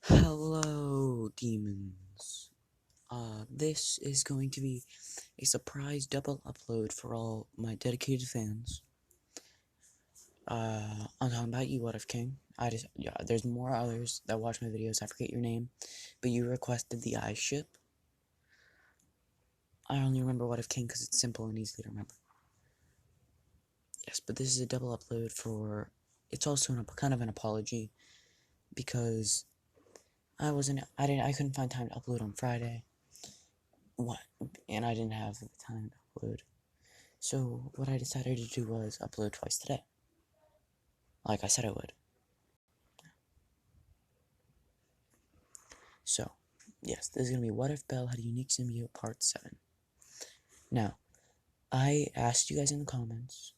Hello, demons. This is going to be a surprise double upload for all my dedicated fans. I'm talking about you, What If King. There's more others that watch my videos. I forget your name, but you requested the ice ship. I only remember What If King because it's simple and easy to remember. Yes, but this is a double upload for. It's also kind of an apology because I couldn't find time to upload on Friday. And I didn't have the time to upload. So what I decided to do was upload twice today, like I said I would. So, yes, this is going to be What If Belle Had a Unique Symbiote Part 7. Now, I asked you guys in the comments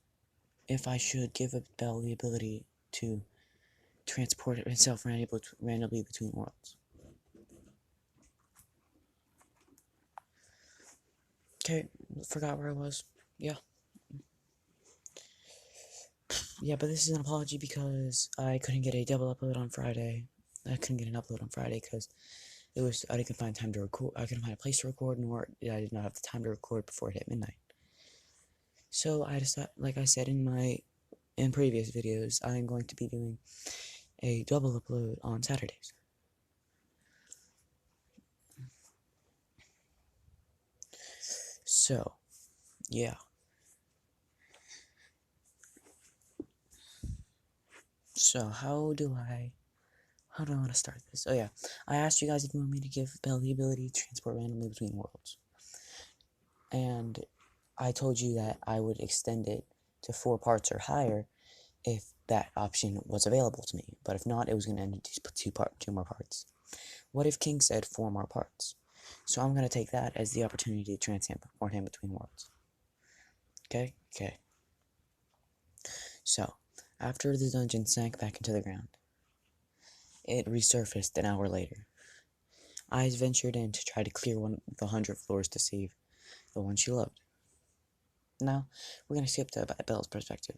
if I should give Belle the ability to transport itself randomly between worlds. Okay, forgot where I was. Yeah, but this is an apology because I couldn't get a double upload on Friday. I couldn't get an upload on Friday because I didn't find time to record. I couldn't find a place to record, nor I did not have the time to record before it hit midnight. So I decided, like I said in previous videos, I am going to be doing a double upload on Saturdays. So, yeah. So how do I want to start this? Oh yeah, I asked you guys if you want me to give Belle the ability to transport randomly between worlds, and I told you that I would extend it to 4 parts or higher if that option was available to me. But if not, it was going to end in 2 more parts. What if King said 4 more parts? So I'm going to take that as the opportunity to transport him between worlds. Okay? So, after the dungeon sank back into the ground, it resurfaced an hour later. Eyes ventured in to try to clear one of the 100 floors to save the one she loved. Now, we're going to skip to Belle's perspective.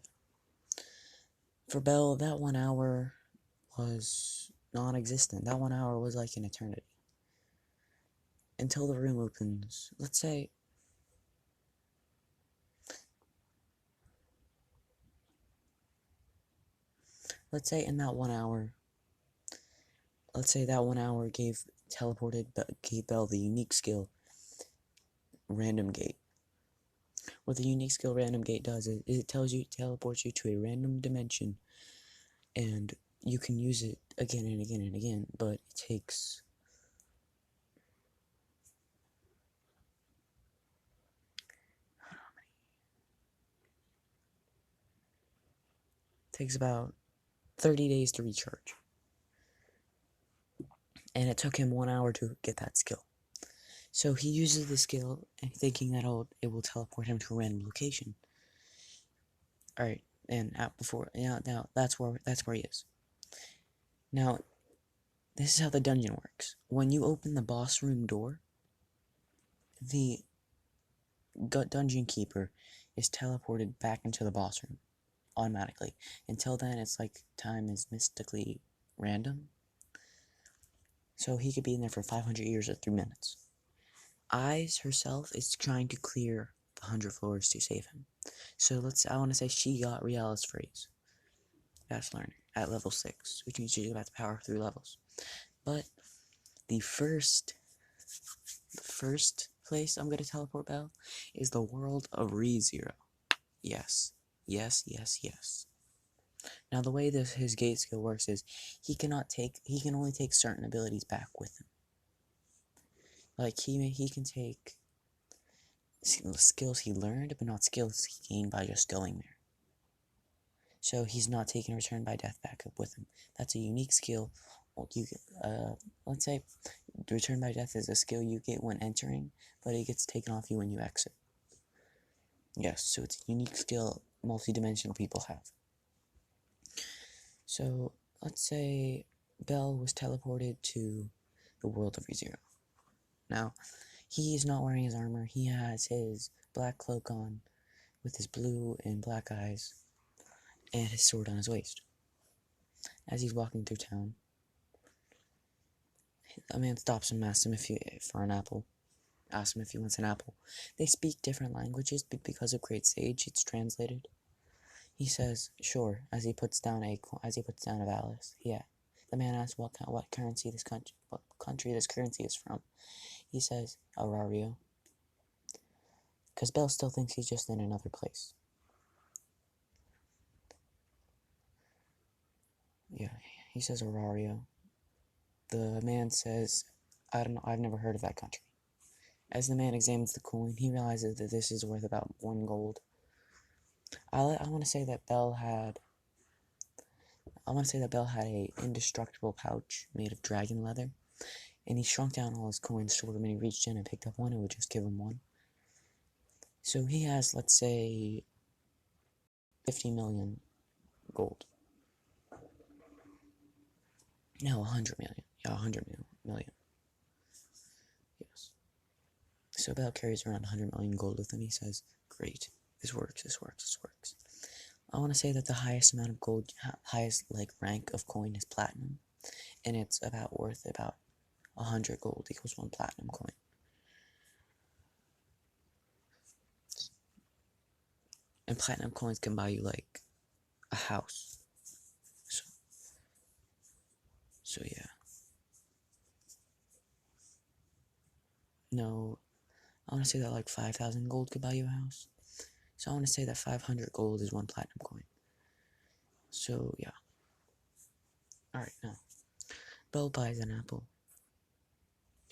For Belle, that 1 hour was non-existent. That 1 hour was like an eternity. Until the room opens. Let's say in that 1 hour, that 1 hour gave Belle the unique skill Random Gate. What the unique skill Random Gate does is it teleports you to a random dimension, and you can use it again and again and again, but it takes about 30 days to recharge. And it took him 1 hour to get that skill. So he uses the skill thinking that it will teleport him to a random location. Alright, and now that's where he is. Now, this is how the dungeon works. When you open the boss room door, the dungeon keeper is teleported back into the boss room automatically. Until then, it's like time is mystically random. So he could be in there for 500 years or 3 minutes. Eyes herself is trying to clear the 100 floors to save him. So I want to say she got Realis Freeze. Fast learner at level 6, which means she's about to power through levels. But the first place I'm going to teleport Belle is the world of ReZero. Yes. Now the way his gate skill works is he can only take certain abilities back with him. Like he can take skills he learned, but not skills he gained by just going there. So he's not taking Return by Death back up with him. That's a unique skill. Let's say Return by Death is a skill you get when entering, but it gets taken off you when you exit. Yes, so it's a unique skill multi-dimensional people have. So let's say Belle was teleported to the world of ReZero. Now, he is not wearing his armor. He has his black cloak on with his blue and black eyes and his sword on his waist. As he's walking through town, A man stops him, asks him if he wants an apple. They speak different languages, but because of Great Sage, it's translated. He says, "Sure," as he puts down a valise. Yeah. The man asks what country this currency is from. He says, "Aurario," because Bell still thinks he's just in another place. Yeah, he says Aurario. The man says, "I don't know. I've never heard of that country." As the man examines the coin, he realizes that this is worth about 1 gold. I want to say that Bell had a indestructible pouch made of dragon leather, and he shrunk down all his coins so when he reached in and picked up one, it would just give him 1. So he has, let's say, 50 million gold. No, 100 million. Yeah, 100 million. Yes. So Bell carries around 100 million gold with him. He says, "Great, this works. I want to say that the highest amount of gold, highest rank of coin is platinum, and it's worth about 100 gold equals 1 platinum coin. And platinum coins can buy you a house. So yeah. No, I want to say that 5,000 gold could buy you a house. So I want to say that 500 gold is 1 platinum coin. So yeah. Alright, now. Bell buys an apple.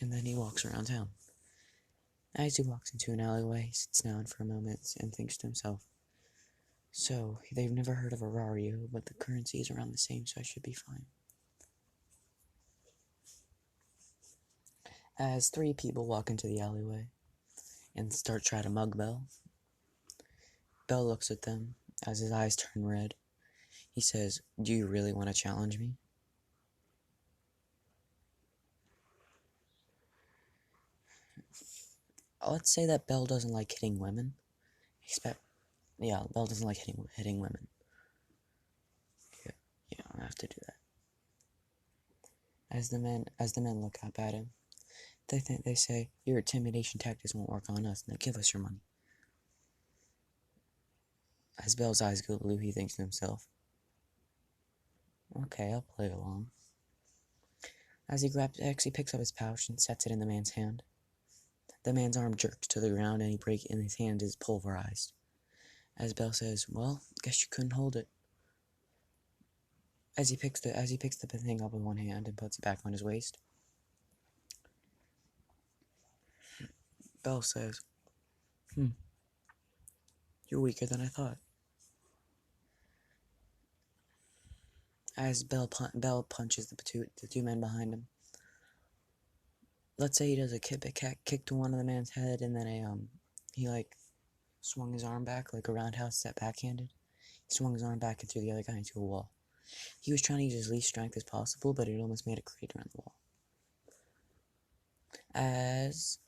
And then he walks around town. As he walks into an alleyway, he sits down for a moment and thinks to himself, "So, they've never heard of Aurario, but the currency is around the same, so I should be fine." As 3 people walk into the alleyway and start trying to mug Bell, Bell looks at them as his eyes turn red. He says, "Do you really want to challenge me?" Let's say that Bell doesn't like hitting women. Bell doesn't like hitting women. Yeah, I have to do that. As the men look up at him, they say, "Your intimidation tactics won't work on us. Now give us your money." As Bell's eyes go blue, he thinks to himself, "Okay, I'll play along." As he picks up his pouch and sets it in the man's hand. The man's arm jerks to the ground and his hand is pulverized. As Bell says, "Well, guess you couldn't hold it." As he picks the thing up with one hand and puts it back on his waist, Bell says, "You're weaker than I thought." As Bell punches the 2 men behind him. Let's say he does a kick to one of the man's head, and then he swung his arm back like a roundhouse set backhanded. He swung his arm back and threw the other guy into a wall. He was trying to use his least strength as possible, but it almost made a crater in the wall. As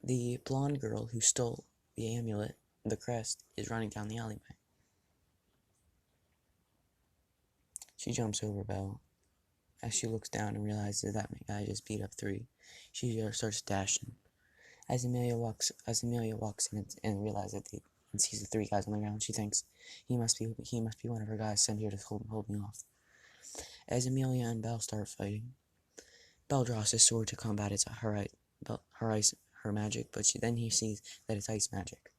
the blonde girl who stole the amulet, the crest, is running down the alleyway. She jumps over Bell. As she looks down and realizes that guy just beat up 3, she starts dashing. As Amelia walks in and realizes and sees the 3 guys on the ground, she thinks he must be one of her guys sent here to hold me off. As Amelia and Belle start fighting, Belle draws his sword to combat her magic, but then he sees that it's ice magic.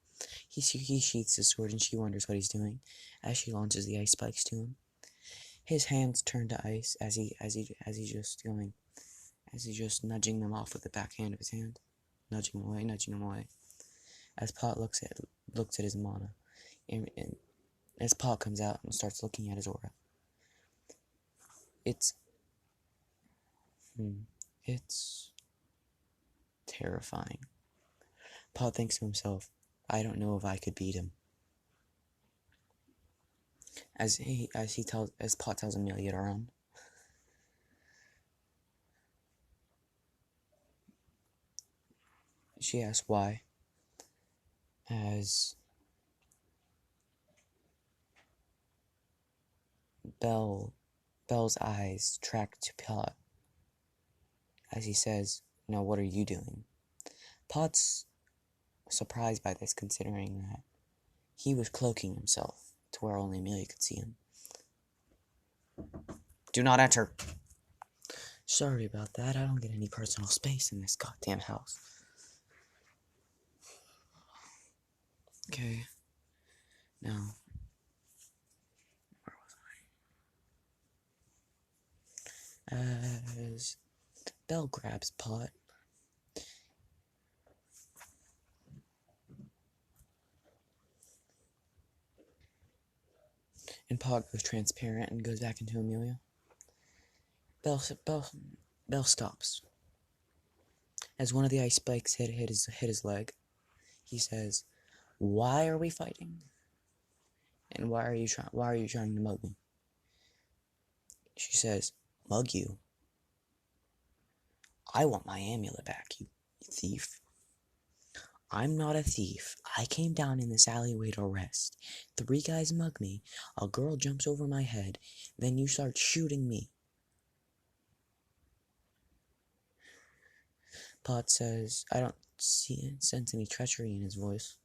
He sheaths his sword and she wonders what he's doing as she launches the ice spikes to him. His hands turn to ice as he's just nudging them off with the backhand of his hand, nudging them away. As Pot looks at his mana, and as Pot comes out and starts looking at his aura, it's terrifying. Pot thinks to himself, "I don't know if I could beat him." As Pot tells Amelia to run. She asks why. As Bell's eyes track to Pot, as he says, "Now what are you doing?" Pod's surprised by this, considering that he was cloaking himself to where only Amelia could see him. "Do not enter." "Sorry about that. I don't get any personal space in this goddamn house." Okay. Now, as Belle grabs Pod, and Pod goes transparent and goes back into Amelia, Belle stops. As one of the ice spikes hit his leg, he says, "Why are we fighting? And why are you trying to mug me?" She says, "Mug you? I want my amulet back, you thief." "I'm not a thief. I came down in this alleyway to rest. 3 guys mug me, a girl jumps over my head, then you start shooting me." Pot says, "I don't sense any treachery in his voice."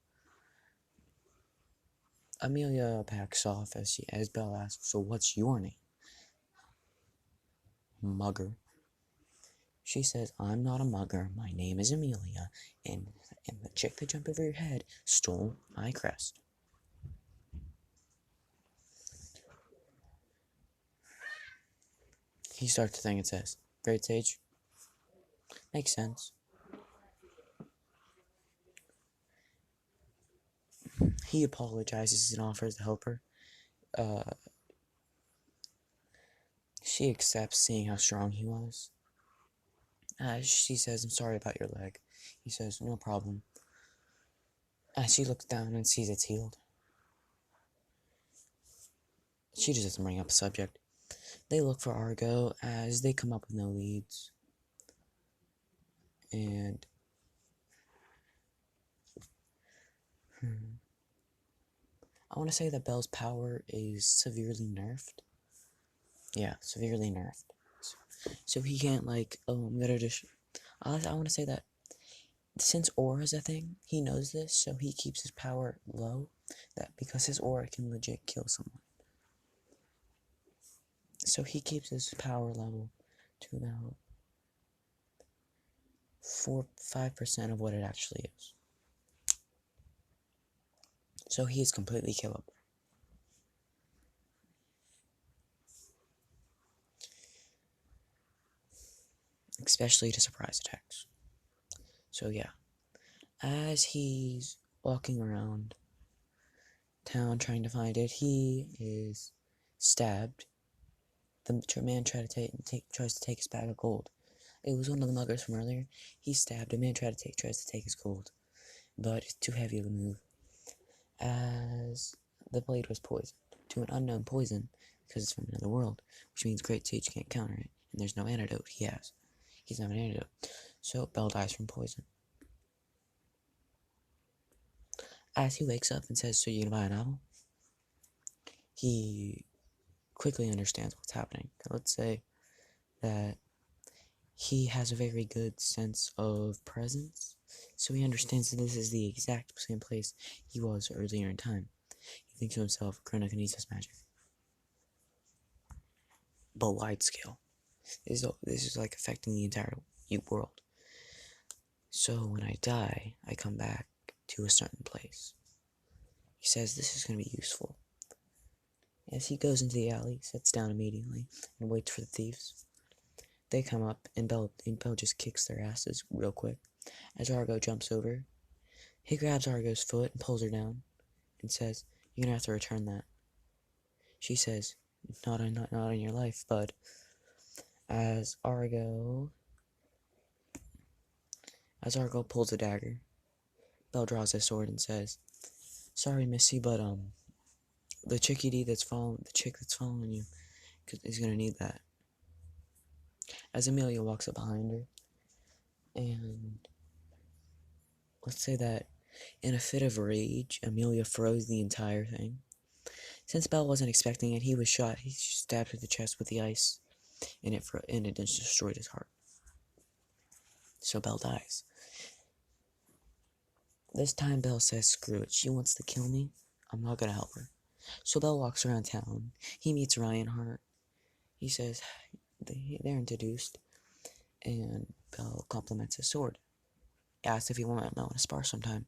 Amelia backs off as Belle asks, "So what's your name?" "Mugger." She says, "I'm not a mugger. My name is Amelia, and the chick that jumped over your head stole my crest." He starts to think and says, "Great sage. Makes sense." He apologizes and offers to help her. She accepts, seeing how strong he was. She says, "I'm sorry about your leg." He says, "No problem." As she looks down and sees it's healed, she just doesn't bring up a subject. They look for Argo as they come up with no leads. And I want to say that Belle's power is severely nerfed. Yeah, severely nerfed. So he can't I'm gonna just. I want to say that since aura is a thing, he knows this, so he keeps his power low. That because his aura can legit kill someone. So he keeps his power level to about 5% of what it actually is. So he is completely killable. Especially to surprise attacks. So yeah. As he's walking around town trying to find it, he is stabbed. The man tries to take his bag of gold. It was one of the muggers from earlier. He stabbed a man, tries to take his gold, but it's too heavy to move. As the blade was poisoned to an unknown poison because it's from another world, which means Great Sage can't counter it, and there's no antidote. He's not an antidote, so Belle dies from poison. As he wakes up and says, "So you gonna buy a novel?" He quickly understands what's happening. Let's say that he has a very good sense of presence, so he understands that this is the exact same place he was earlier in time. He thinks to himself, chronokinesis magic. But wide scale. This is like affecting the entire world. So when I die, I come back to a certain place. He says this is going to be useful. As he goes into the alley, sits down immediately, and waits for the thieves. They come up, and Belle just kicks their asses real quick. As Argo jumps over, he grabs Argo's foot and pulls her down, and says, "You're gonna have to return that." She says, not in your life, bud." As Argo pulls a dagger, Belle draws his sword and says, "Sorry, Missy, but the chick that's following you, is gonna need that." As Amelia walks up behind her, and let's say that in a fit of rage, Amelia froze the entire thing. Since Belle wasn't expecting it, he was shot. He stabbed her in the chest with the ice, and it just destroyed his heart. So Belle dies. This time Belle says, screw it, she wants to kill me, I'm not gonna help her. So Belle walks around town. He meets Reinhardt. He says they're introduced, and Belle compliments his sword. Asks if he might want to spar sometime.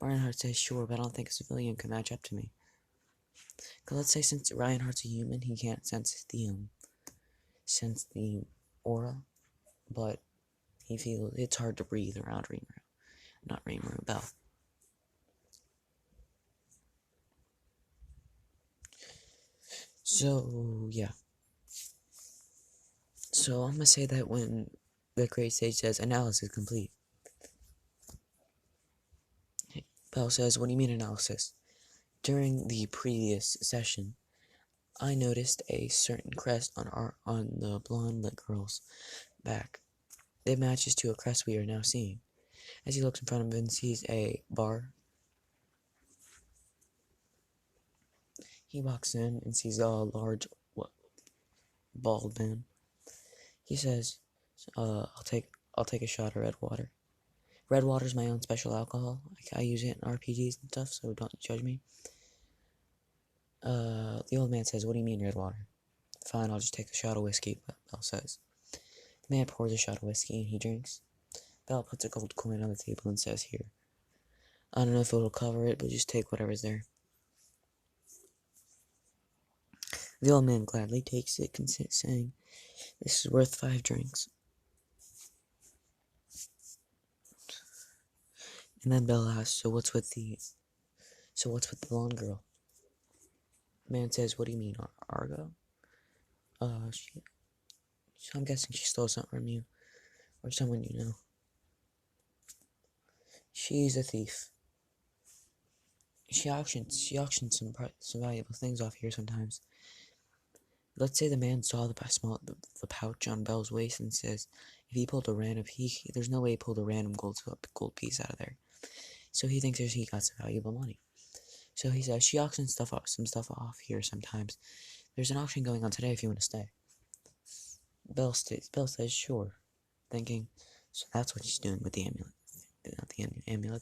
Reinhardt says sure, but I don't think a civilian can match up to me. Cause let's say since Reinhardt's a human, he can't sense the aura, but he feels it's hard to breathe around Belle. So yeah. So I'm gonna say that when the Great Sage says analysis complete, Belle says, "What do you mean analysis?" During the previous session, I noticed a certain crest on the blonde lit girl's back. It matches to a crest we are now seeing. As he looks in front of him and sees a bar, he walks in and sees a large bald man. He says, I'll take a shot of red water. Red water is my own special alcohol. I use it in RPGs and stuff, so don't judge me." The old man says, "What do you mean red water?" "Fine, I'll just take a shot of whiskey," Belle says. The man pours a shot of whiskey and he drinks. Belle puts a gold coin on the table and says, "Here. I don't know if it'll cover it, but just take whatever's there." The old man gladly takes it, saying, "This is worth 5 drinks." And then Belle asks, So what's with the blonde girl?" The man says, "What do you mean, Argo?" I'm guessing she stole something from you, or someone you know. She's a thief. She auctions some valuable things off here sometimes. Let's say the man saw the pouch on Belle's waist and says, if he pulled a random, there's no way he pulled a random gold piece out of there. So he thinks he got some valuable money. So he says, she auctions some stuff off here sometimes. There's an auction going on today if you want to stay. Belle says, sure, thinking, so that's what she's doing with the amulet.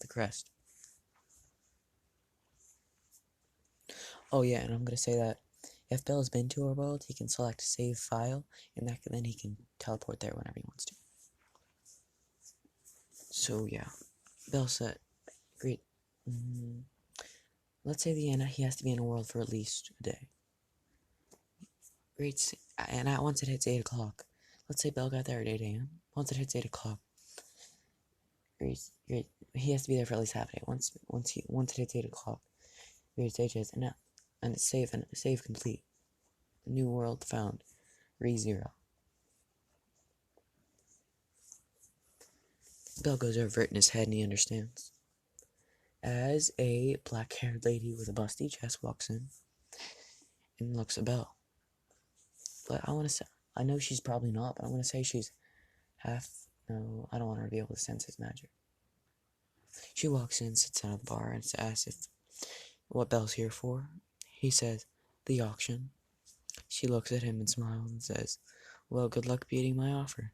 The crest. Oh yeah, and I'm gonna say that if Belle's been to a world, he can select save file, and then he can teleport there whenever he wants to. So yeah, Belle said, great. Let's say he has to be in a world for at least a day. Great, and once it hits 8 o'clock, let's say Belle got there at 8 a.m. Once it hits 8 o'clock, great, he has to be there for at least half a day. Once it hits 8 o'clock, great stages, and it's save complete. New world found. Re-0. Belle goes over it in his head and he understands. As a black-haired lady with a busty chest walks in and looks at Belle. But I know she's probably not, but I'm gonna say she's half. No, I don't want her to be able to sense his magic. She walks in, sits down at the bar, and asks what Belle's here for. He says, the auction. She looks at him and smiles and says, well, good luck beating my offer.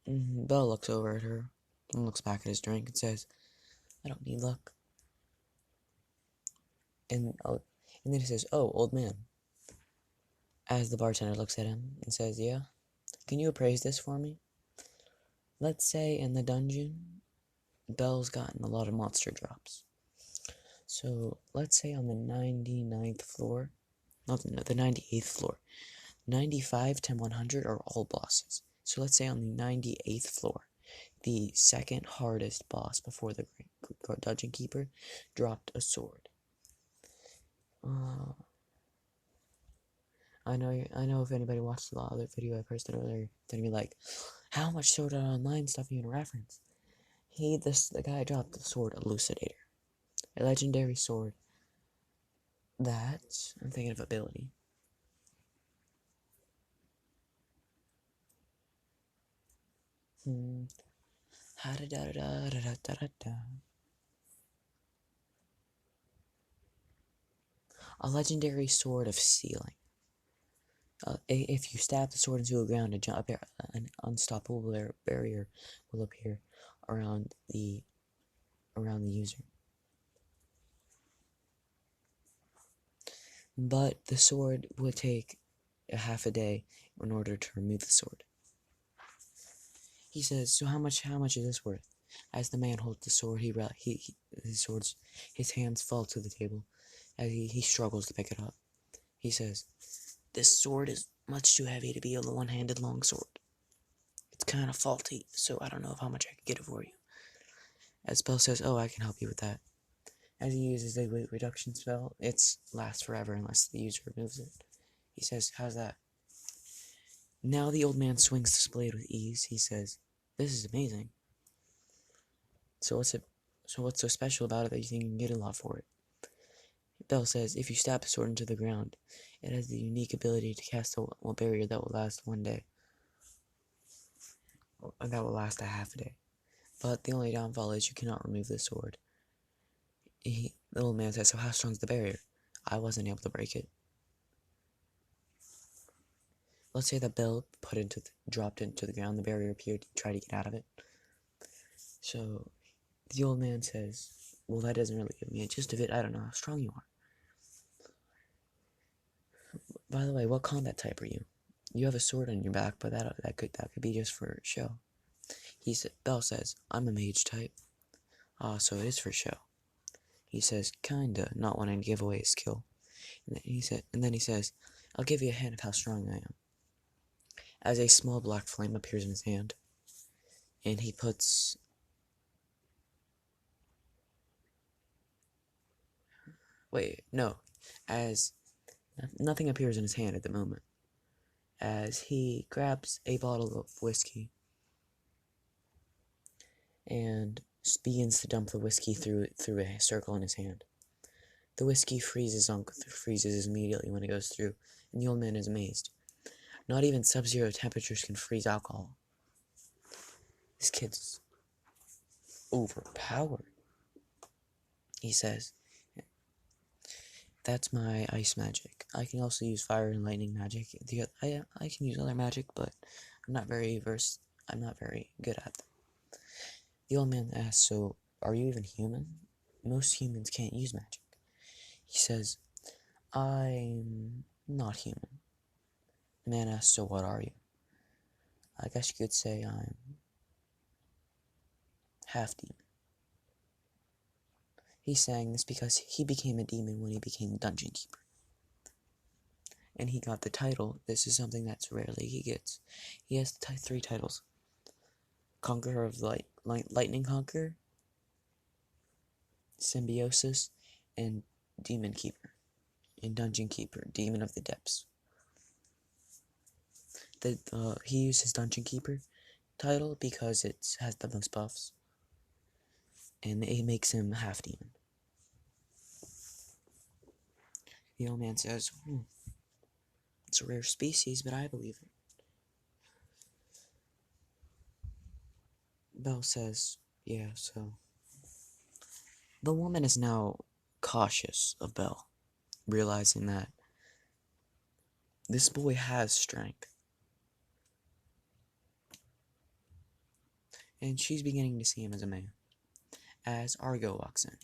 Belle looks over at her and looks back at his drink and says, I don't need luck. And then he says, oh, old man. As the bartender looks at him and says, yeah, can you appraise this for me? Let's say in the dungeon, Belle's gotten a lot of monster drops. So let's say on the 99th floor, not the 98th floor, 95 to 100 are all bosses. So let's say on the 98th floor, the second hardest boss before the dungeon keeper dropped a sword. I know if anybody watched the other video I posted earlier, they'd be like, how much Sword Art Online stuff are you gonna reference? The guy dropped the sword Elucidator. A legendary sword that, I'm thinking of ability. A legendary sword of sealing. If you stab the sword into the ground, an unstoppable barrier will appear around the user. But the sword would take a half a day in order to remove the sword. He says, "So how much is this worth?" As the man holds the sword, his hands fall to the table as he struggles to pick it up. He says, "This sword is much too heavy to be a one-handed longsword. It's kind of faulty, so I don't know how much I could get it for you." As Bell says, "Oh, I can help you with that." As he uses a weight reduction spell, it lasts forever unless the user removes it. He says, "How's that?" Now the old man swings this blade with ease. He says, "This is amazing. So what's so special about it that you think you can get a lot for it?" Bell says, "If you stab the sword into the ground, it has the unique ability to cast a barrier that will last one day. That will last a half a day. But the only downfall is you cannot remove the sword." The old man says, "So how strong is the barrier?" "I wasn't able to break it." Let's say that Bell dropped into the ground. The barrier appeared to try to get out of it. So the old man says, "Well, that doesn't really give me a gist of it. I don't know how strong you are. By the way, what combat type are you? You have a sword on your back, but that could be just for show." Bell says, "I'm a mage type." "Ah, so it is for show." He says, "Kinda, not wanting to give away his skill." And then he says, "I'll give you a hint of how strong I am." As a small black flame appears in his hand, and he puts wait, no, as nothing appears in his hand at the moment. As he grabs a bottle of whiskey and begins to dump the whiskey through a circle in his hand. The whiskey freezes immediately when it goes through, and the old man is amazed. Not even sub-zero temperatures can freeze alcohol. This kid's overpowered. He says, "That's my ice magic. I can also use fire and lightning magic. I can use other magic, but I'm not very good at them." The old man asks, "So, are you even human? Most humans can't use magic." He says, "I'm not human." The man asks, "So what are you?" "I guess you could say I'm half demon." He's saying this because he became a demon when he became a dungeon keeper. And he got the title. This is something that's rarely he gets. He has 3 titles: Conqueror of Lightning Conqueror, Symbiosis, and Demon Keeper. And Dungeon Keeper, Demon of the Depths. He used his Dungeon Keeper title because it has the most buffs, and it makes him half demon. The old man says, "It's a rare species, but I believe it." Bell says, "Yeah, so." The woman is now cautious of Bell, realizing that this boy has strength. And she's beginning to see him as a man. As Argo walks in,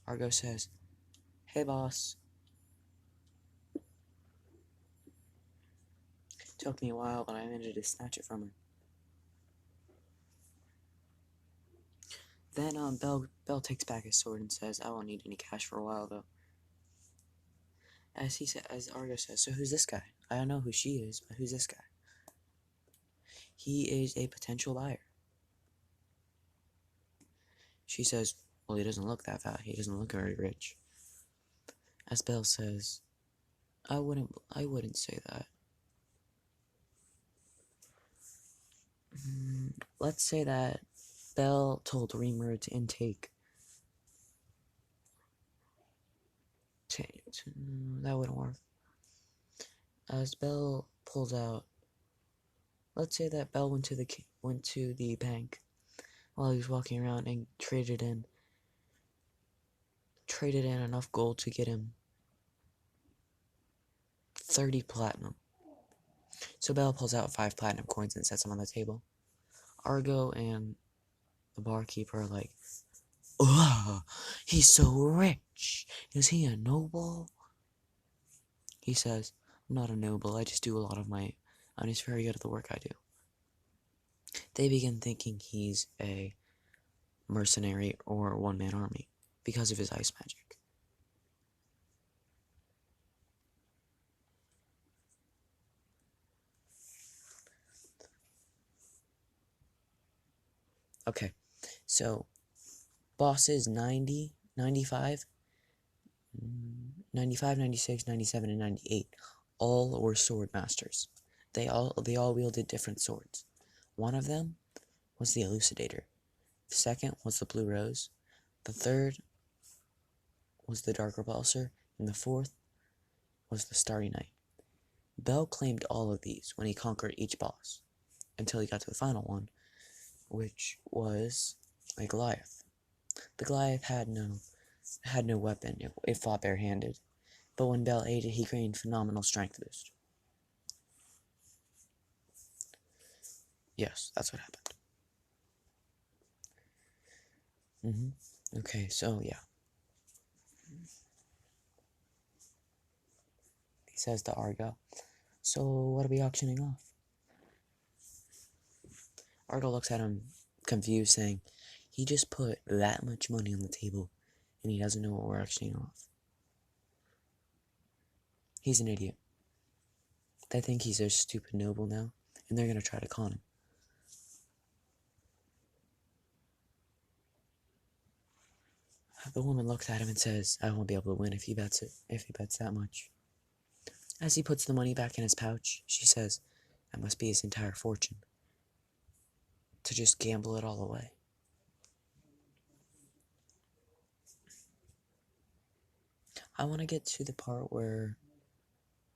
Argo says, "Hey, boss." Took me a while, but I managed to snatch it from her. Then Bell takes back his sword and says, "I won't need any cash for a while, though." As Argo says, "So who's this guy? I don't know who she is, but who's this guy?" "He is a potential buyer." She says, "Well, he doesn't look that bad. He doesn't look very rich." As Bell says, I wouldn't say that. Let's say that Bell told Reamer to intake. That wouldn't work. As Bell pulls out, let's say that Bell went to the bank while he was walking around and traded in enough gold to get him 30 platinum. So Belle pulls out 5 platinum coins and sets them on the table. Argo and the barkeeper are like, "Ugh, he's so rich. Is he a noble?" He says, "I'm not a noble. I just do a lot of I'm just very good at the work I do." They begin thinking he's a mercenary or one-man army because of his ice magic. Okay, so bosses 90, 95, 95, 96, 97, and 98 all were sword masters. They all wielded different swords. One of them was the Elucidator. The second was the Blue Rose. The third was the Dark Repulsor. And the fourth was the Starry Night. Bell claimed all of these when he conquered each boss, until he got to the final one, which was a Goliath. The Goliath had no weapon. It fought barehanded. But when Bell ate it, he gained phenomenal strength boost. Yes, that's what happened. Okay, so yeah. He says to Argo, "So what are we auctioning off?" Argo looks at him confused, saying, "He just put that much money on the table, and he doesn't know what we're auctioning off." He's an idiot. They think he's a stupid noble now, and they're gonna try to con him. The woman looks at him and says, "I won't be able to win if he bets that much." As he puts the money back in his pouch, she says, "That must be his entire fortune. To just gamble it all away." I want to get to the part where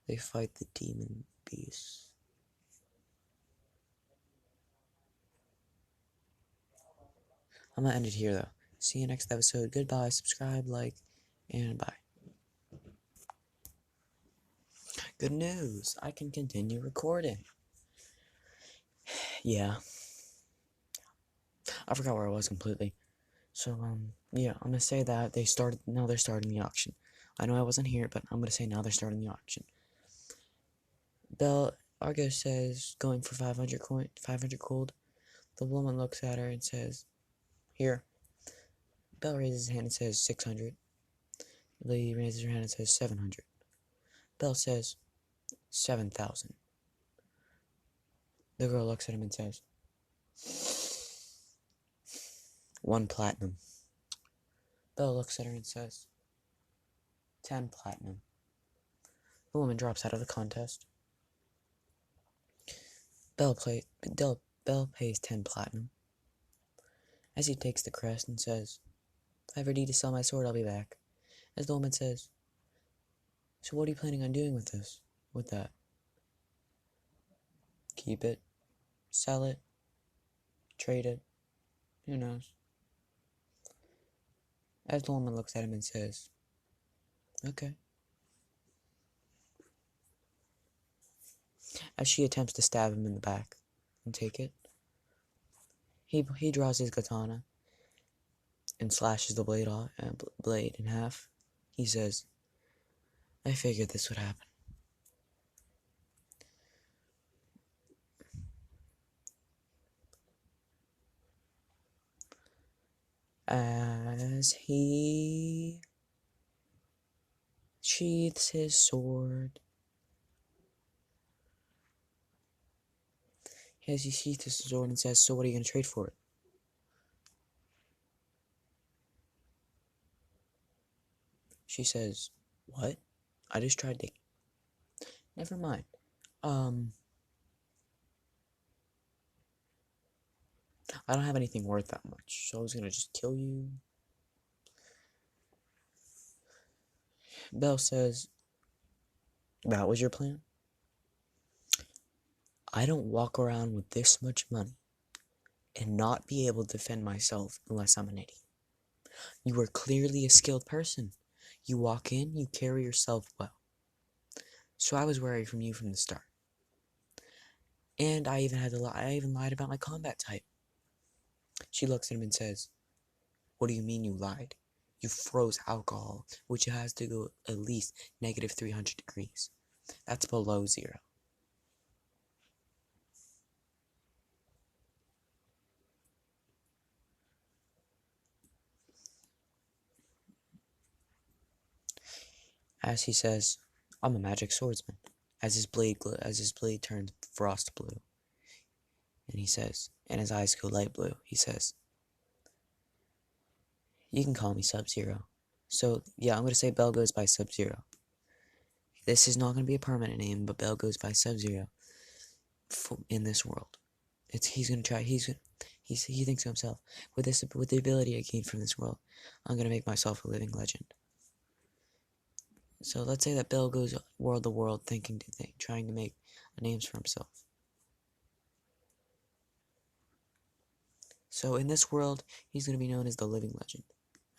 they fight the demon beast. I'm gonna end it here though. See you next episode. Goodbye, subscribe, like, and bye. Good news, I can continue recording. Yeah. I forgot where I was completely. So, yeah, I'm gonna say that now they're starting the auction. I know I wasn't here, but I'm gonna say now they're starting the auction. Argo says, going for 500 gold. The woman looks at her and says, "Here." Bell raises his hand and says, 600. The lady raises her hand and says, 700. Bell says, 7,000. The girl looks at him and says, 1 platinum. Bell looks at her and says, 10 platinum. The woman drops out of the contest. Bell pays 10 platinum. As he takes the crest and says, "If I ever need to sell my sword, I'll be back." As the woman says, "So what are you planning on doing with that? Keep it? Sell it? Trade it? Who knows?" As the woman looks at him and says, "Okay." As she attempts to stab him in the back and take it, he draws his katana and slashes the blade in half. He says, "I figured this would happen." As he sheaths his sword, as he sheaths his sword and says, "So what are you going to trade for it?" She says, "What? I just tried to..." Never mind. I don't have anything worth that much, so I was gonna just kill you. Belle says, "That was your plan?" "I don't walk around with this much money and not be able to defend myself unless I'm an idiot. You are clearly a skilled person. You walk in, you carry yourself well. So I was worried from you from the start. And I even had to lie. I even lied about my combat type. She looks at him and says, "What do you mean you lied? You froze alcohol, which has to go at least negative 300 degrees. That's below zero." As he says, "I'm a magic swordsman." As his blade turns frost blue, and he says, and his eyes go light blue, he says, "You can call me Sub-Zero." So yeah, I'm gonna say Bell goes by Sub-Zero. This is not gonna be a permanent name, but Bell goes by Sub-Zero in this world. He's gonna try. He thinks to himself, with the ability I gained from this world, I'm gonna make myself a living legend. So let's say that Bell goes world to world, trying to make names for himself. So in this world, he's gonna be known as the living legend,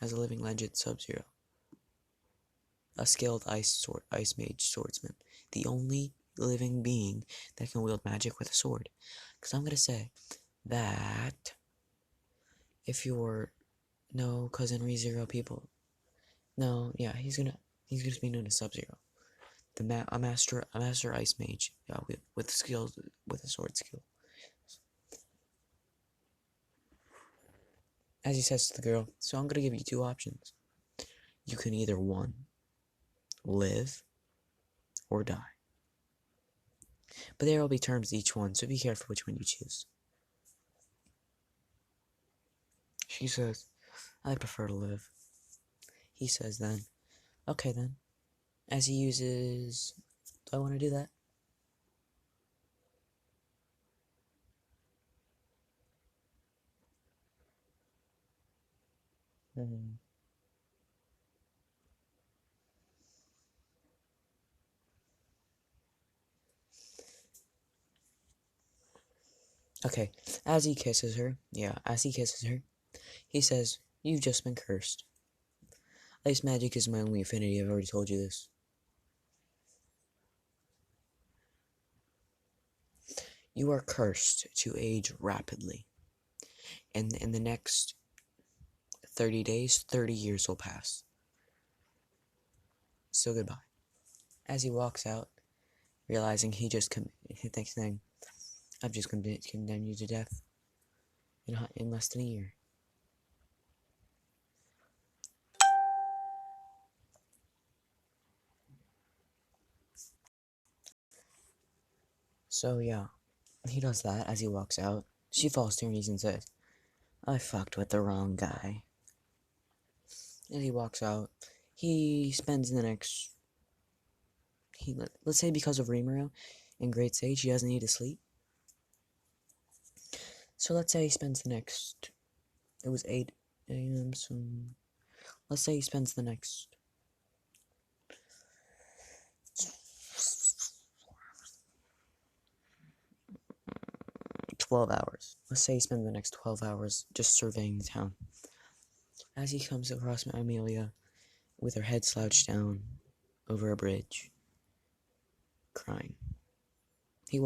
as a living legend Sub-Zero, a skilled ice mage swordsman, the only living being that can wield magic with a sword. Because I'm gonna say that if you're no cousin ReZero people, no, yeah, he's gonna be known as Sub-Zero, a master ice mage, yeah, with skills, with a sword skill. As he says to the girl, "So I'm gonna give you two options. You can either one, live, or die. But there will be terms to each one, so be careful which one you choose." She says, "I prefer to live." He says then, "Okay then." As he uses, do I want to do that? Hmm. Okay, as he kisses her, he says, "You've just been cursed. Ice magic is my only affinity, I've already told you this. You are cursed to age rapidly. And in the next 30 days, 30 years will pass. So goodbye." As he walks out, realizing he thinks, "I've just condemned you to death in less than a year." So yeah, he does that as he walks out. She falls to her knees and says, "I fucked with the wrong guy." And he walks out. He spends the next let's say because of Rimuru in Great Sage, he doesn't need to sleep. So let's say he spends the next, it was 8 a.m. So let's say he spends the next 12 hours. Let's say he spends the next 12 hours just surveying the town. As he comes across Amelia with her head slouched down over a bridge, crying. He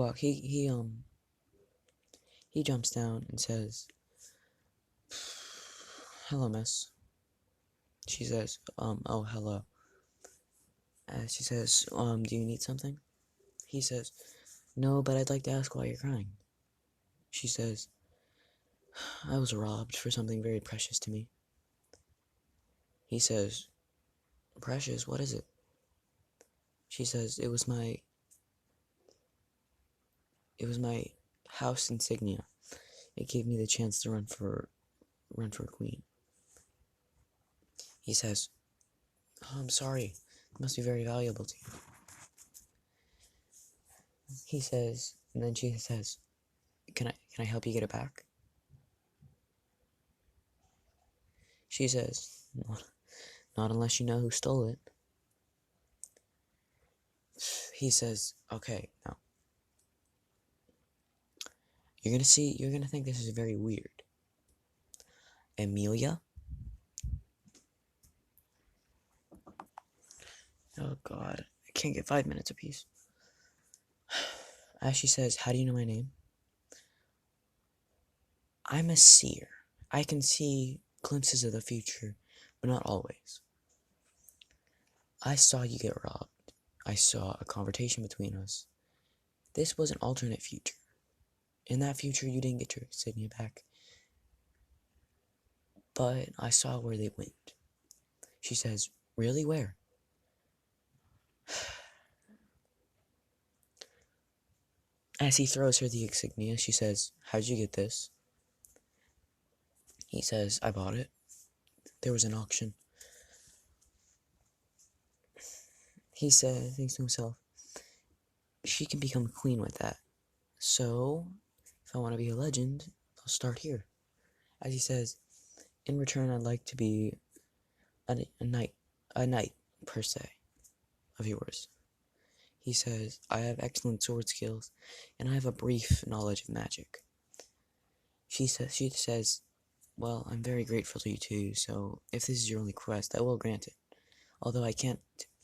jumps down and says, "Hello, miss." She says, "Oh, hello." She says, "Do you need something?" He says, "No, but I'd like to ask why you're crying." She says, "I was robbed for something very precious to me." He says, "Precious? What is it?" She says, it was my house insignia. It gave me the chance to run for queen." He says, "Oh, I'm sorry. It must be very valuable to you." He says, and then she says, can I help you get it back?" She says, Not unless you know who stole it." He says, "Okay, now, you're gonna think this is very weird. Amelia?" Oh god, can't get 5 minutes apiece. As she says, how do you know my name? I'm a seer. I can see glimpses of the future, but not always. I saw you get robbed. I saw a conversation between us. This was an alternate future. In that future, you didn't get your insignia back, but I saw where they went. She says, really, where? As he throws her the insignia, she says, how'd you get this? He says, I bought it. There was an auction. He thinks to himself, she can become queen with that. So, if I want to be a legend, I'll start here. As he says, in return, I'd like to be a knight, per se, of yours. He says, I have excellent sword skills, and I have a brief knowledge of magic. She says, well, I'm very grateful to you too, so if this is your only request, I will grant it. Although I can't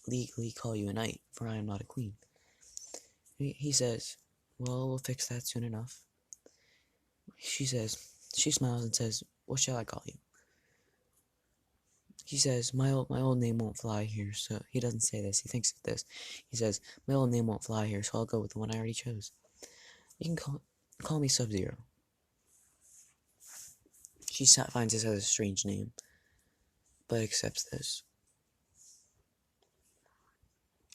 legally call you a knight, for I am not a queen. He says, well, we'll fix that soon enough. She smiles and says, what shall I call you? He says, my old name won't fly here, so he doesn't say this, he thinks of this. He says, my old name won't fly here, so I'll go with the one I already chose. You can call me Sub-Zero. She finds this as a strange name, but accepts this.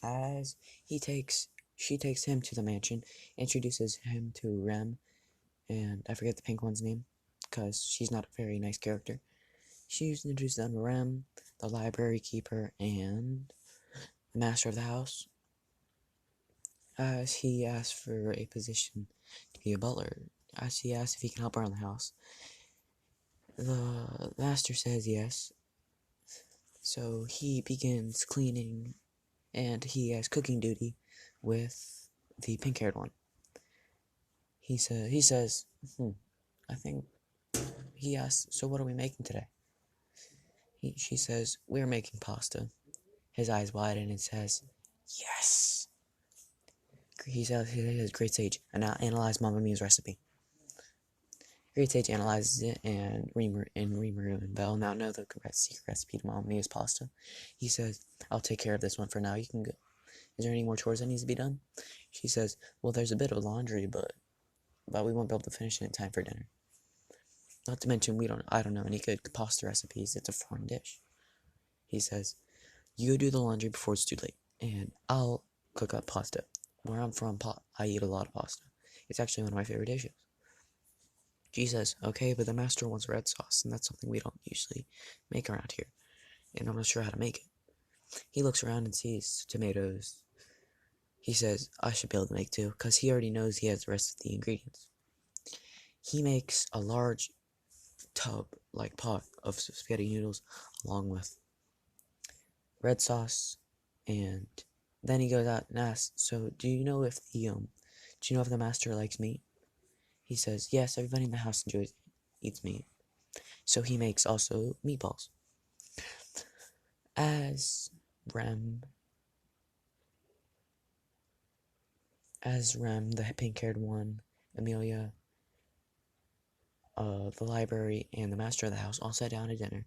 As she takes him to the mansion, introduces him to Rem, and I forget the pink one's name, because she's not a very nice character. She introduces them to Rem, the library keeper, and the master of the house. As he asks for a position to be a butler, as he asks if he can help around the house. The master says yes, so he begins cleaning, and he has cooking duty with the pink-haired one. He says, I think, he asks, so what are we making today? She says, we're making pasta. His eyes widen and says, yes. He says, great sage, and now analyze Mamma Mia's recipe. Great sage analyzes it, and Reamer and Belle now know the secret recipe to Mamma Mia's pasta. He says, I'll take care of this one for now, you can go. Is there any more chores that needs to be done? She says, well, there's a bit of laundry, but we won't be able to finish it in time for dinner. Not to mention, I don't know any good pasta recipes. It's a foreign dish. He says, you do the laundry before it's too late, and I'll cook up pasta. Where I'm from, I eat a lot of pasta. It's actually one of my favorite dishes. She says, okay, but the master wants red sauce, and that's something we don't usually make around here, and I'm not sure how to make it. He looks around and sees tomatoes. He says, I should be able to make two, because he already knows he has the rest of the ingredients. He makes a large pot of spaghetti noodles along with red sauce, and then he goes out and asks, so do you know if the master likes meat? He says, yes, everybody in the house eats meat. So he makes also meatballs. As Rem, the pink-haired one, Amelia, the library, and the master of the house all sat down to dinner.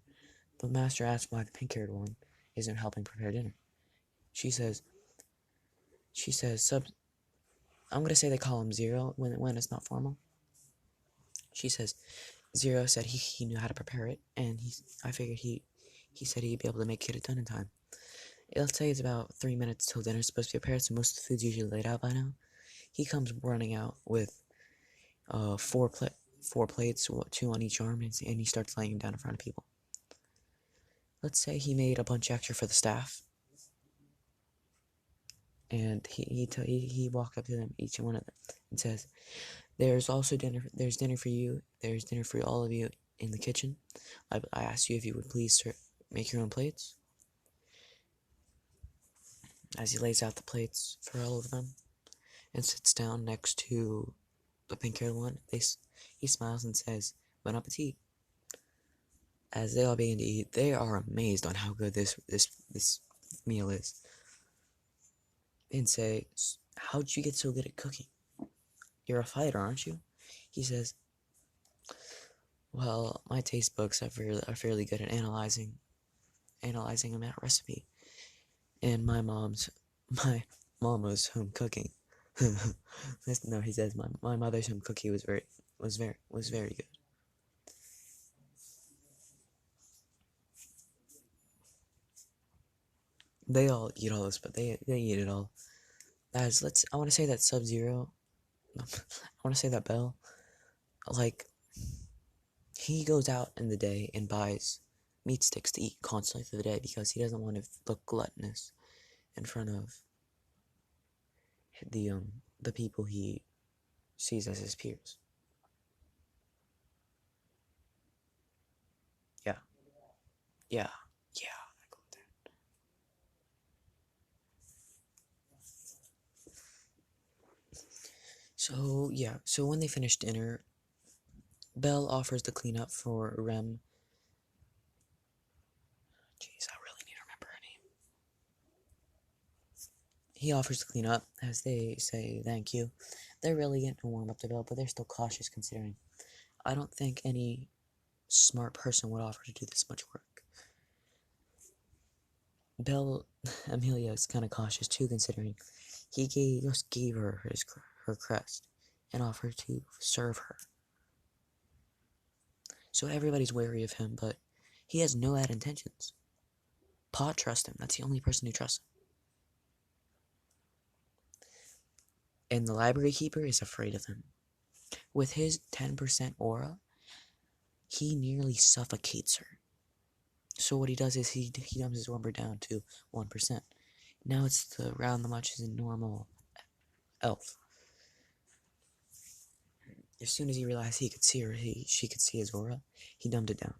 The master asks why the pink-haired one isn't helping prepare dinner. She says, I'm going to say they call him Zero when it's not formal. She says, Zero said he knew how to prepare it, and I figured he said he'd be able to get it done in time. Let's say it's about 3 minutes till dinner's supposed to be prepared, so most of the food's usually laid out by now. He comes running out with four plates, 2 on each arm, and he starts laying them down in front of people. Let's say he made a bunch extra for the staff, and he walked up to them, each one of them, and says, there's dinner for you, there's dinner for all of you in the kitchen. I asked you if you would please make your own plates. As he lays out the plates for all of them and sits down next to the pink-haired one, he smiles and says, bon appetit. As they all begin to eat, they are amazed on how good this meal is. and say, "How'd you get so good at cooking? You're a fighter, aren't you?" He says, "Well, my taste buds are fairly good at analyzing a recipe, and my mom was home cooking." No, he says my mother's home cooking was very good. They all eat all this, but they eat it all. As I want to say that Sub Zero, I want to say that Bell, like he goes out in the day and buys meat sticks to eat constantly through the day because he doesn't want to look gluttonous in front of the people he sees as his peers. Yeah, yeah, yeah. I go with that. So yeah, so when they finish dinner, Belle offers to clean up for Rem. Jeez, I really need to remember her name. He offers to clean up as they say thank you. They're really getting to warm up to Belle, but they're still cautious considering. I don't think any smart person would offer to do this much work. Belle, Amelia is kind of cautious too, considering just gave her her crest and offered to serve her. So everybody's wary of him, but he has no bad intentions. Pa trusts him. That's the only person who trusts him. And the library keeper is afraid of him. With his 10% aura, he nearly suffocates her. So what he does is he dumps his number down to 1%. Now it's the round the much as a normal elf. As soon as he realized he could see her, she could see his aura, he dumped it down.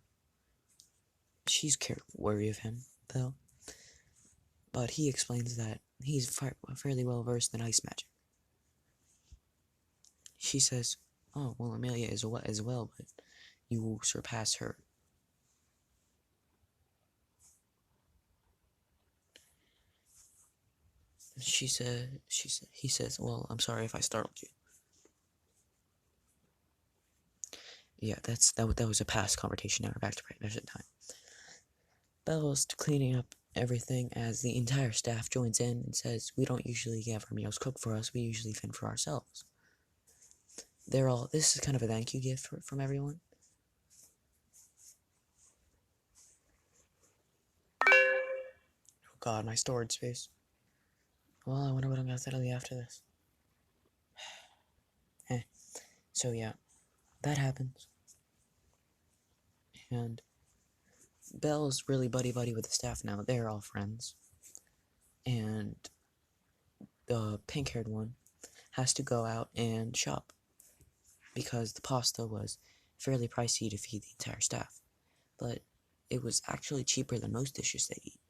She's wary of him, though, but he explains that he's fairly well versed in ice magic. She says, "Oh, well, Amelia is as well, but you will surpass her." He says, "Well, I'm sorry if I startled you." Yeah, that was a past conversation. Now we're back to present time. Belle's cleaning up everything as the entire staff joins in and says, "We don't usually have our meals cooked for us. We usually fend for ourselves." This is kind of a thank you gift from everyone. Oh God, my storage space. Well, I wonder what I'm gonna tell you after this. Eh. So yeah, that happens, and Belle's really buddy with the staff now. They're all friends, and the pink-haired one has to go out and shop because the pasta was fairly pricey to feed the entire staff, but it was actually cheaper than most dishes they eat.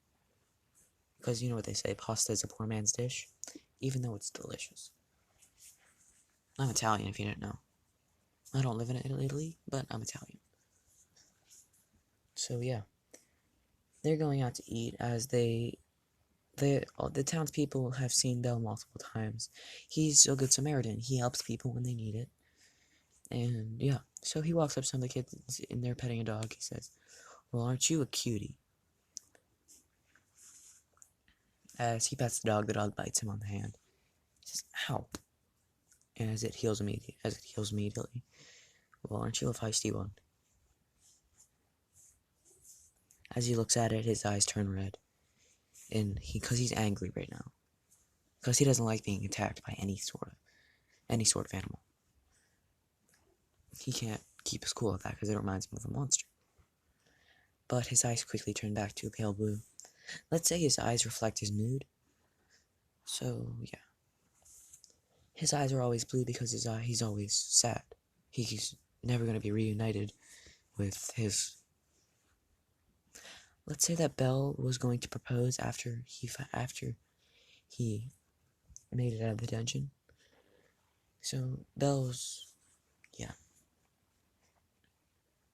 Because you know what they say, pasta is a poor man's dish, even though it's delicious. I'm Italian, if you didn't know. I don't live in Italy, but I'm Italian. So yeah, they're going out to eat as the townspeople have seen Belle multiple times. He's a good Samaritan. He helps people when they need it. And yeah, so he walks up to some of the kids and they're petting a dog. He says, "Well, aren't you a cutie?" As he pets the dog bites him on the hand. He says, "Ow." And as it heals immediately. "Well, aren't you a feisty one?" As he looks at it, his eyes turn red. And because he's angry right now. Because he doesn't like being attacked by any sort of animal. He can't keep his cool with that because it reminds him of a monster. But his eyes quickly turn back to a pale blue. Let's say his eyes reflect his mood. So, yeah. His eyes are always blue because he's always sad. He's never going to be reunited with his... Let's say that Belle was going to propose after he made it out of the dungeon. So, yeah,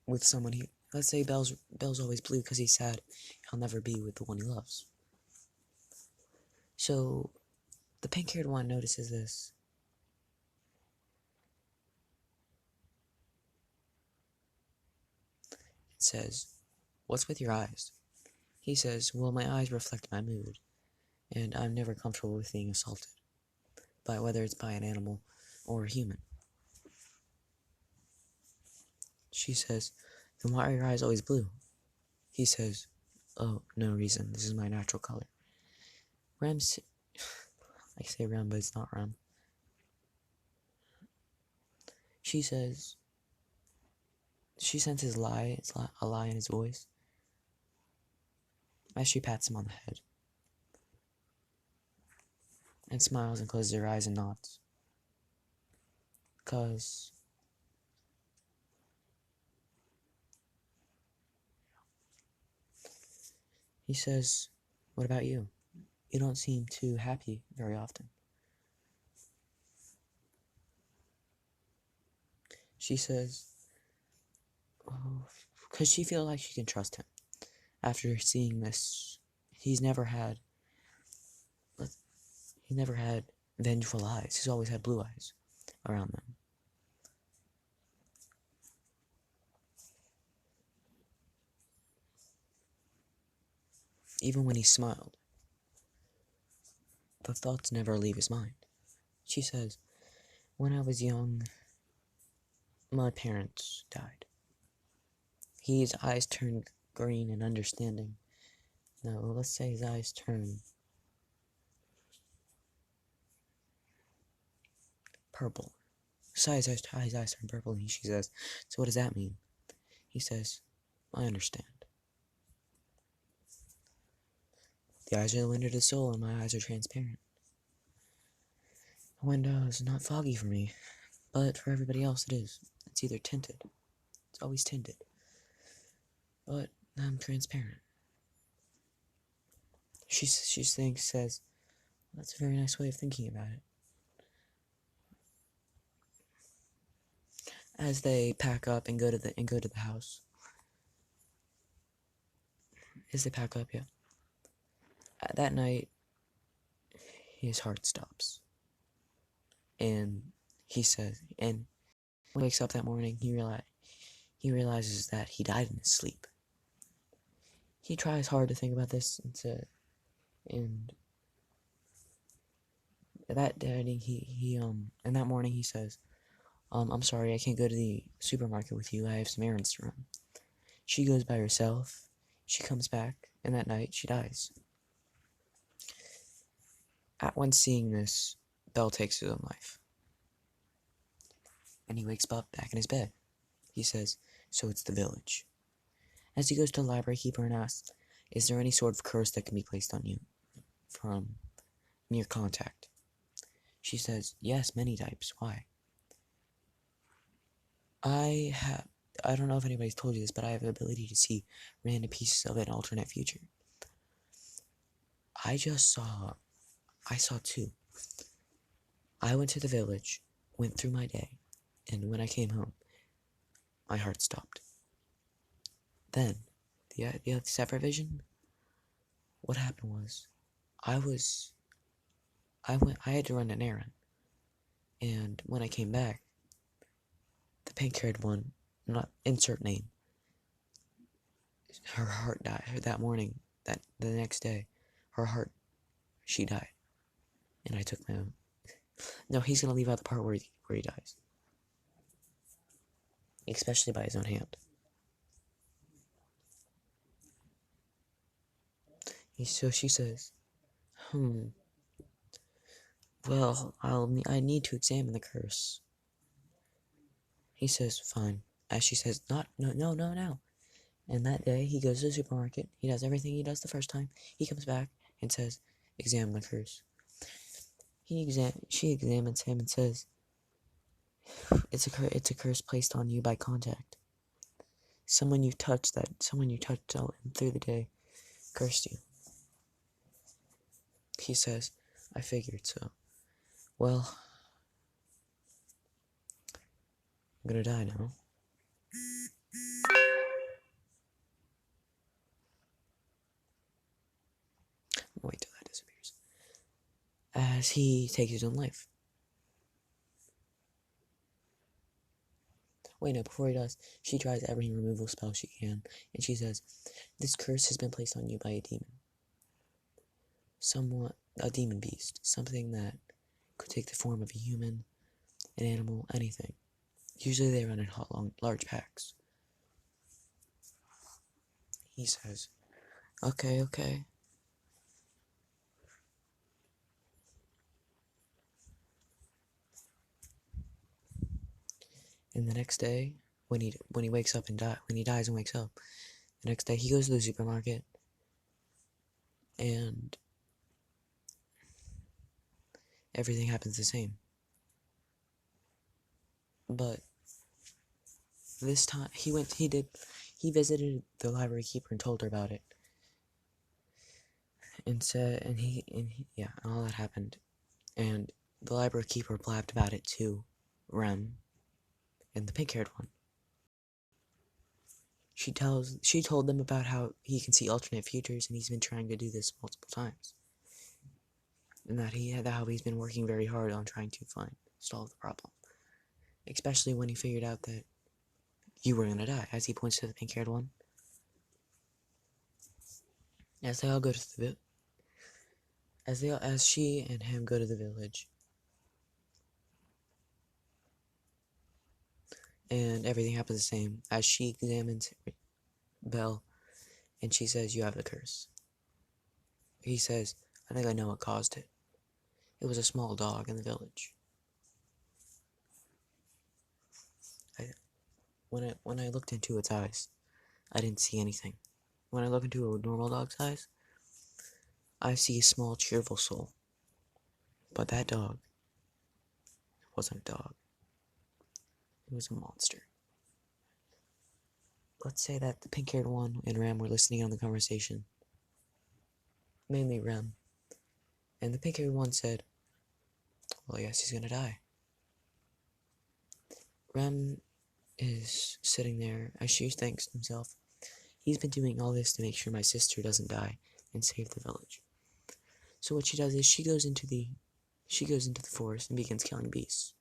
with someone he... Let's say Belle's always blue because he's sad. He'll never be with the one he loves. So, The pink-haired one notices this. It says, "What's with your eyes?" He says, "Well, my eyes reflect my mood, and I'm never comfortable with being assaulted, whether it's by an animal or a human." She says, "Then why are your eyes always blue?" He says, "Oh, no reason. This is my natural color." Rem's... I say Rem, but it's not Rem. She says... She senses a lie in his voice, as she pats him on the head, and smiles and closes her eyes and nods. 'Cause... He says, "What about you? You don't seem too happy very often." She says, "Oh, 'cause she feels like she can trust him. After seeing this, he's never had vengeful eyes. He's always had blue eyes around them. Even when he smiled, the thoughts never leave his mind." She says, "When I was young, my parents died." His eyes turned green and understanding. No, let's say his eyes turn purple. His eyes turn purple, and she says, "So what does that mean?" He says, "I understand. The eyes are the window to the soul, and my eyes are transparent. The window is not foggy for me, but for everybody else it is. It's either tinted. It's always tinted. But I'm transparent." She says, "That's a very nice way of thinking about it." As they pack up and go to the house. As they pack up, yeah. That night, his heart stops. And he says, and when he wakes up that morning, he realizes that he died in his sleep. He tries hard to think about this, and that morning he says, "I'm sorry, I can't go to the supermarket with you. I have some errands to run." She goes by herself. She comes back, and that night she dies. At once seeing this, Bell takes his own life, and he wakes up back in his bed. He says, "So it's the village." As he goes to the library keeper and asks, "Is there any sort of curse that can be placed on you from mere contact?" She says, "Yes, many types. Why?" I don't know if anybody's told you this, but I have the ability to see random pieces of an alternate future. I saw two. I went to the village, went through my day, and when I came home, my heart stopped. Then, the other separate vision, what happened was, I had to run an errand, and when I came back, the pink-haired one, not insert name, her heart died that morning, that the next day, she died, and I took my own. No, he's gonna leave out the part where he dies, especially by his own hand. So she says, "Well, I need to examine the curse." He says, "Fine." As she says, "No. And that day, he goes to the supermarket. He does everything he does the first time. He comes back and says, "Examine the curse." She examines him and says, It's a curse placed on you by contact. Someone you touched through the day cursed you." He says, "I figured so. Well, I'm gonna die now." Wait till that disappears. as he takes his own life. Wait, no, before he does, she tries every removal spell she can, and she says, "This curse has been placed on you by a demon. Somewhat a demon beast, something that could take the form of a human, an animal, anything. Usually they run in large packs." He says, "Okay, okay." And the next day, when he wakes up and when he dies and wakes up, the next day he goes to the supermarket, and everything happens the same. But this time he visited the library keeper and told her about it, and said, yeah, and all that happened, and the library keeper blabbed about it to Rem and the pink-haired one. She told them about how he can see alternate futures, and he's been trying to do this multiple times, and that how he's been working very hard on trying to solve the problem, especially when he figured out that you were gonna die, as he points to the pink-haired one. As they all go to the as she and him go to the village, and everything happens the same. As she examines Belle, and she says, "You have the curse." He says, "I think I know what caused it. It was a small dog in the village. When I looked into its eyes, I didn't see anything. When I look into a normal dog's eyes, I see a small, cheerful soul. But that dog wasn't a dog. It was a monster." Let's say that the pink-haired one and Rem were listening on the conversation. Mainly Rem. And the pink-haired one said, "Well, I guess he's gonna die." Rem is sitting there as she thinks to himself, "He's been doing all this to make sure my sister doesn't die and save the village." So what she does is she goes into the forest and begins killing beasts.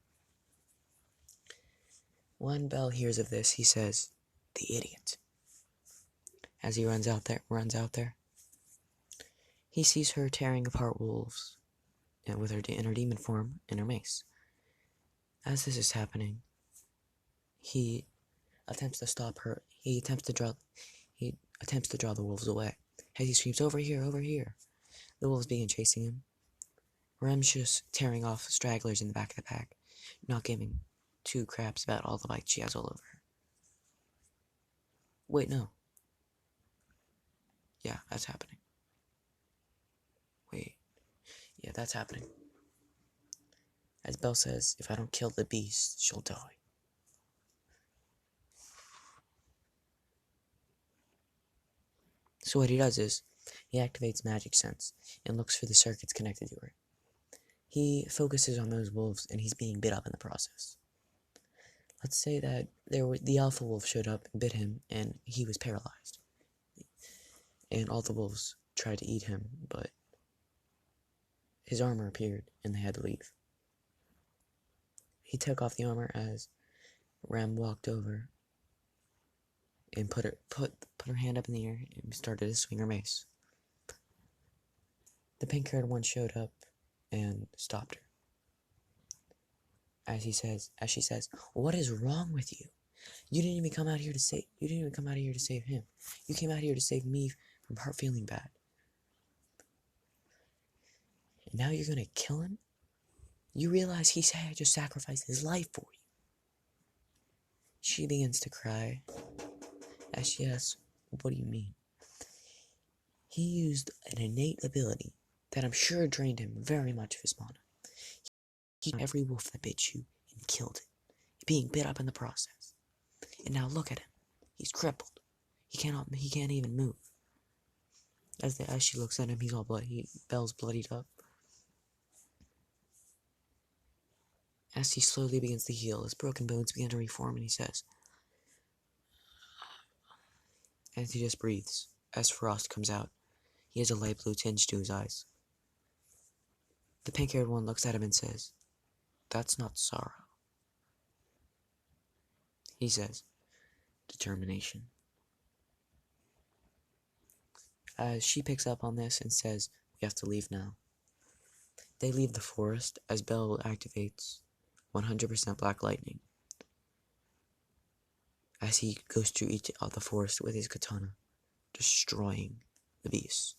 When Belle hears of this, he says, "The idiot." As he runs out there, he sees her tearing apart wolves with in her demon form and her mace. As this is happening, he attempts to stop her. He attempts to draw the wolves away. As he screams, "Over here, over here!" The wolves begin chasing him. Rem's just tearing off stragglers in the back of the pack, not giving two craps about all the bites she has all over her. Wait, no. Yeah, that's happening. Wait. Yeah, that's happening. As Belle says, "If I don't kill the beast, she'll die." So what he does is, he activates magic sense and looks for the circuits connected to her. He focuses on those wolves, and he's being bit up in the process. Let's say that the alpha wolf showed up and bit him, and he was paralyzed. And all the wolves tried to eat him, but his armor appeared, and they had to leave. He took off the armor as Ram walked over and put her hand up in the air and started to swing her mace. The pink-haired one showed up and stopped her. As she says, "What is wrong with you? You didn't even come out here to save him. You came out here to save me from her feeling bad. And now you're gonna kill him? You realize he just sacrificed his life for you." She begins to cry as she asks, "What do you mean?" He used an innate ability that I'm sure drained him very much of his mana. He killed every wolf that bit you and killed it, being bit up in the process. And now look at him. He's crippled. He can't even move. As she looks at him, he's all bloody. Belle's bloodied up. As he slowly begins to heal, his broken bones begin to reform, and he says, as he just breathes, as frost comes out, he has a light blue tinge to his eyes. The pink-haired one looks at him and says, "That's not sorrow." He says, "Determination." She picks up on this and says, "We have to leave now." They leave the forest as Belle activates 100% black lightning as he goes through each of the forest with his katana, destroying the beasts.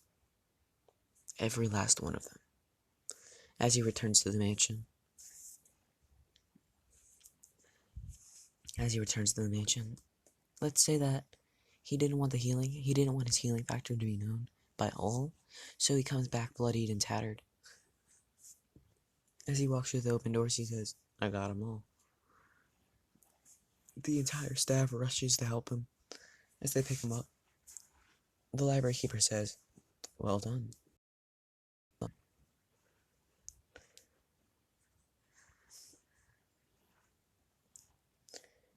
Every last one of them. As he returns to the mansion, let's say that he didn't want the healing. He didn't want his healing factor to be known by all, so he comes back bloodied and tattered. As he walks through the open doors, he says, "I got 'em all." The entire staff rushes to help him. As they pick him up, the library keeper says, "Well done."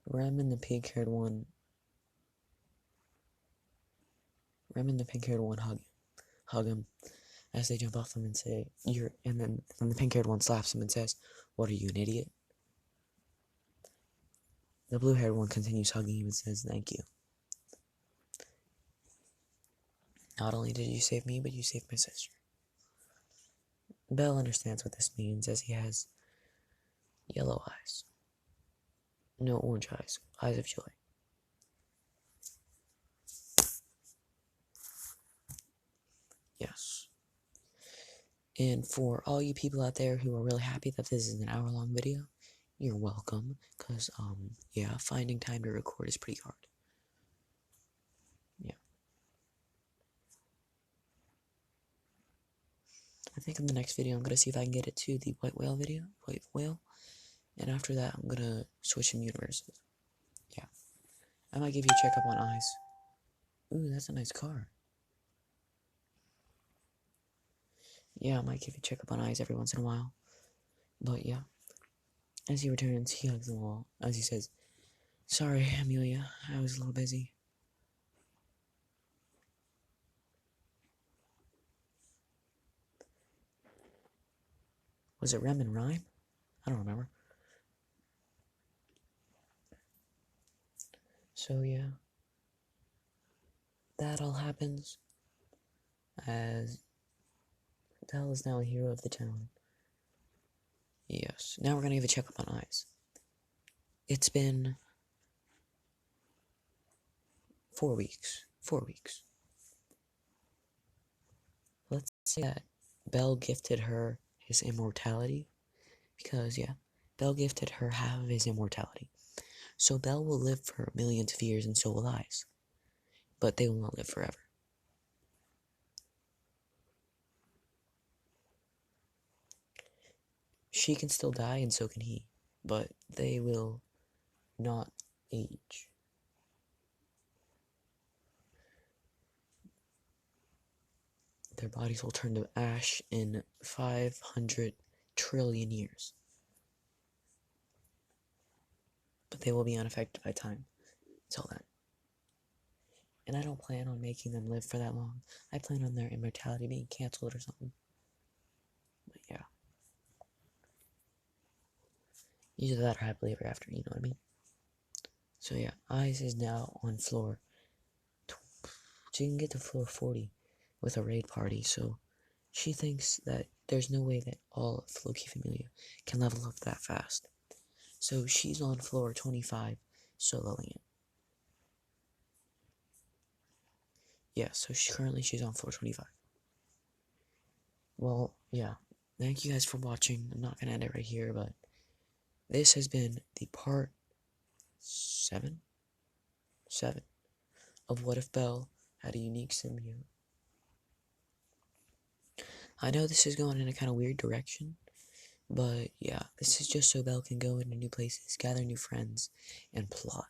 Rem and the pink-haired one hug him as they jump off him and say, and then the pink-haired one slaps him and says, "What are you, an idiot?" The blue-haired one continues hugging him and says, "Thank you. Not only did you save me, but you saved my sister." Belle understands what this means as he has yellow eyes. No, orange eyes. Eyes of joy. Yes. And for all you people out there who are really happy that this is an hour-long video, you're welcome, because, yeah, finding time to record is pretty hard. Yeah. I think in the next video, I'm going to see if I can get it to the white whale, and after that, I'm going to switch some universes. Yeah. I might give you a checkup on eyes. Ooh, that's a nice car. Yeah, I might give you a checkup on eyes every once in a while. But yeah. As he returns, he hugs them all, as he says, "Sorry, Amelia, I was a little busy." Was it Rem and Rhyme? I don't remember. So yeah. That all happens as Belle is now a hero of the town. Yes. Now we're gonna give a checkup on eyes. It's been 4 weeks. 4 weeks. Let's say that Belle gifted her his immortality. Because, yeah, Belle gifted her half of his immortality. So Belle will live for millions of years and so will eyes. But they will not live forever. She can still die and so can he. But they will not age. Their bodies will turn to ash in 500 trillion years. But they will be unaffected by time until then. And I don't plan on making them live for that long. I plan on their immortality being cancelled or something. But yeah. Either that or happily ever after, you know what I mean? So yeah, Eyes is now on floor. She can get to floor 40 with a raid party, so she thinks that there's no way that all of Loki Familia can level up that fast. So she's on floor 25, soloing it. Yeah, so currently she's on floor 25. Well, yeah. Thank you guys for watching. I'm not gonna end it right here, but this has been the part 7 of What If Belle Had a Unique Symbiote. I know this is going in a kind of weird direction, but yeah, this is just so Belle can go into new places, gather new friends, and plot.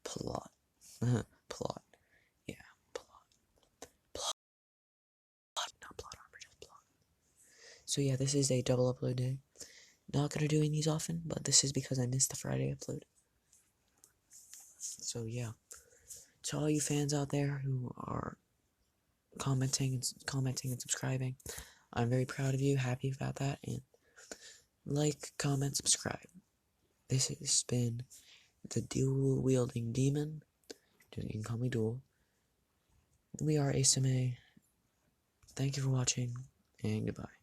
Plot. Plot. Yeah, plot. Plot. Not plot armor, just plot. So yeah, this is a double upload day. Not gonna do these often, but this is because I missed the Friday upload. So yeah, to all you fans out there who are commenting and subscribing, I'm very proud of you, happy about that, and like, comment, subscribe. This has been the dual-wielding demon. You can call me Dual. We are ASMA. Thank you for watching, and goodbye.